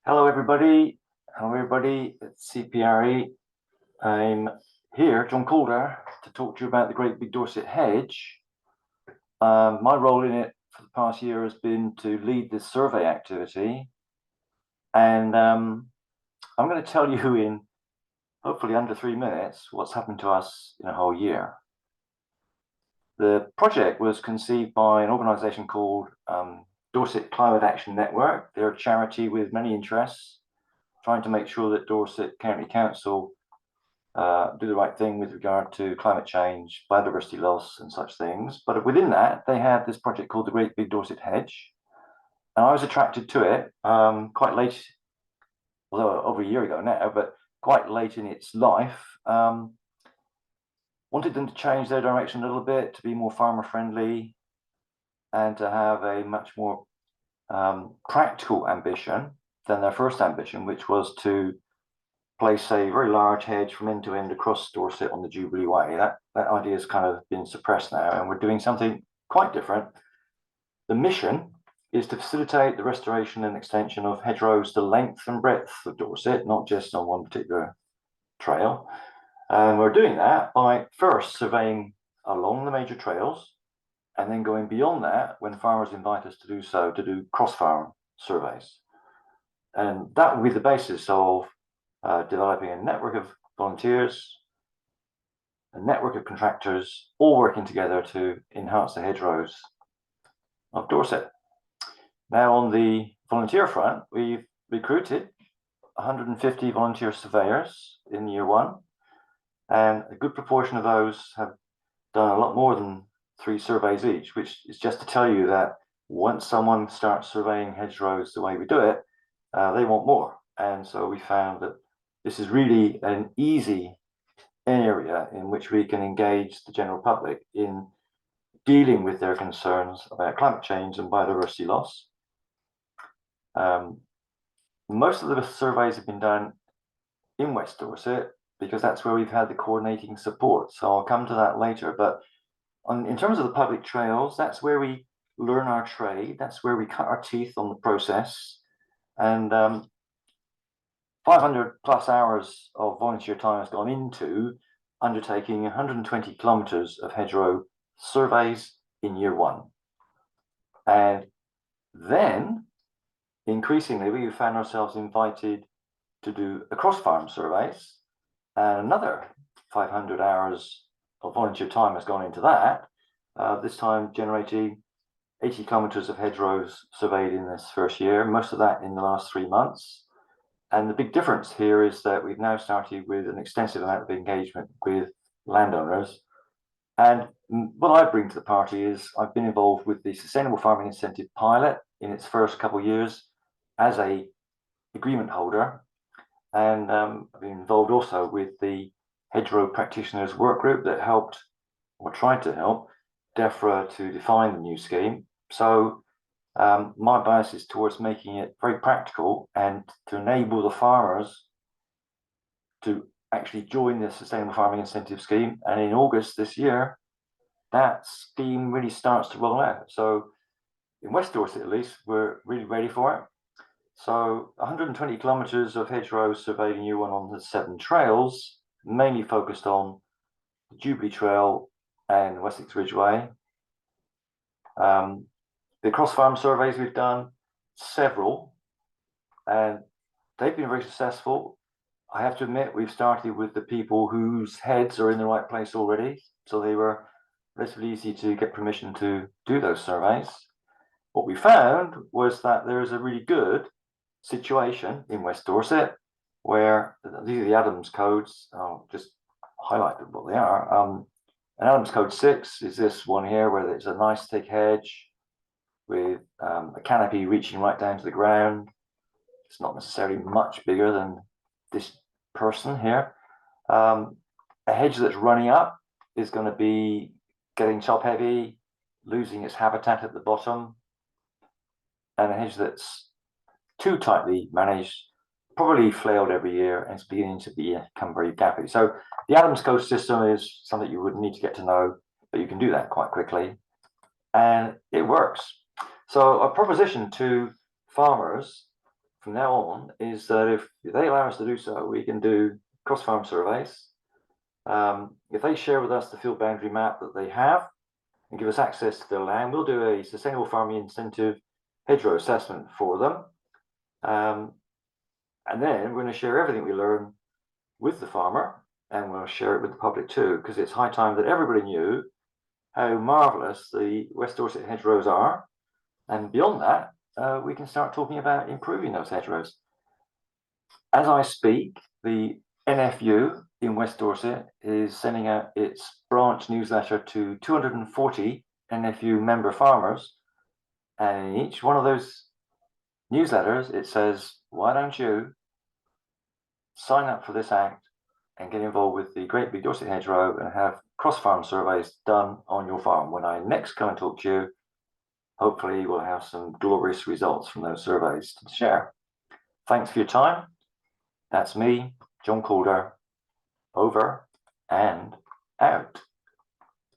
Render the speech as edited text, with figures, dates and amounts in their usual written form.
Hello, everybody. Hello, everybody. It's CPRE. I'm here, John Calder, to talk to you about the Great Big Dorset Hedge. My role in it for the past year has been to lead this survey activity. And I'm going to tell you in hopefully under 3 minutes what's happened to us in a whole year. The project was conceived by an organization called Dorset Climate Action Network. They're a charity with many interests, trying to make sure that Dorset County Council do the right thing with regard to climate change, biodiversity loss and such things. But within that, they have this project called the Great Big Dorset Hedge. And I was attracted to it quite late, although over a year ago now, but quite late in its life. Wanted them to change their direction a little bit, to be more farmer friendly and to have a much more practical ambition than their first ambition, which was to place a very large hedge from end to end across Dorset on the Jubilee Way. That idea has kind of been suppressed now, and we're doing something quite different. The mission is to facilitate the restoration and extension of hedgerows the length and breadth of Dorset, not just on one particular trail. And we're doing that by first surveying along the major trails, and then going beyond that when farmers invite us to do so, to do cross-farm surveys. And that will be the basis of developing a network of volunteers, a network of contractors, all working together to enhance the hedgerows of Dorset. Now, on the volunteer front, we've recruited 150 volunteer surveyors in year one, and a good proportion of those have done a lot more than 3 surveys each, which is just to tell you that once someone starts surveying hedgerows the way we do it, they want more. And so we found that this is really an easy area in which we can engage the general public in dealing with their concerns about climate change and biodiversity loss. Most of the surveys have been done in West Dorset because that's where we've had the coordinating support. So I'll come to that later. But in terms of the public trails, that's where we learn our trade. That's where we cut our teeth on the process. And 500 plus hours of volunteer time has gone into undertaking 120 kilometers of hedgerow surveys in year one. And then, increasingly, we found ourselves invited to do across farm surveys, and another 500 hours of volunteer time has gone into that, this time generating 80 kilometers of hedgerows surveyed in this first year, most of that in the last 3 months. And the big difference here is that we've now started with an extensive amount of engagement with landowners. And what I bring to the party is I've been involved with the Sustainable Farming Incentive pilot in its first couple of years as a agreement holder. And I've been involved also with the Hedgerow Practitioners Work Group that helped, or tried to help, DEFRA to define the new scheme. So my bias is towards making it very practical and to enable the farmers to actually join the Sustainable Farming Incentive Scheme. And in August this year, that scheme really starts to roll out. So in West Dorset, at least, we're really ready for it. So 120 kilometers of hedgerows surveyed in year one on the 7 trails, mainly focused on the Jubilee Trail and Wessex Ridgeway. The cross-farm surveys we've done, several, and they've been very successful. I have to admit, we've started with the people whose heads are in the right place already, so they were relatively easy to get permission to do those surveys. What we found was that there is a really good situation in West Dorset where these are the Adams codes. I'll just highlight what they are. And Adams Code 6 is this one here, where there's a nice thick hedge with a canopy reaching right down to the ground. It's not necessarily much bigger than this person here. A hedge that's running up is going to be getting top heavy, losing its habitat at the bottom. And a hedge that's too tightly managed, probably flailed every year, and it's beginning to become very gappy. So the Adams Code system is something you would need to get to know, but you can do that quite quickly, and it works. So a proposition to farmers from now on is that if they allow us to do so, we can do cross-farm surveys. If they share with us the field boundary map that they have and give us access to their land, we'll do a sustainable farming incentive hedgerow assessment for them. And then we're going to share everything we learn with the farmer, and we'll share it with the public too, because it's high time that everybody knew how marvellous the West Dorset hedgerows are. And beyond that, we can start talking about improving those hedgerows. As I speak, the NFU in West Dorset is sending out its branch newsletter to 240 NFU member farmers. And in each one of those newsletters, it says, why don't you sign up for this act and get involved with the Great Big Dorset Hedgerow and have cross-farm surveys done on your farm. When I next come and talk to you, hopefully we'll have some glorious results from those surveys to share. Thanks for your time. That's me, John Calder, over and out.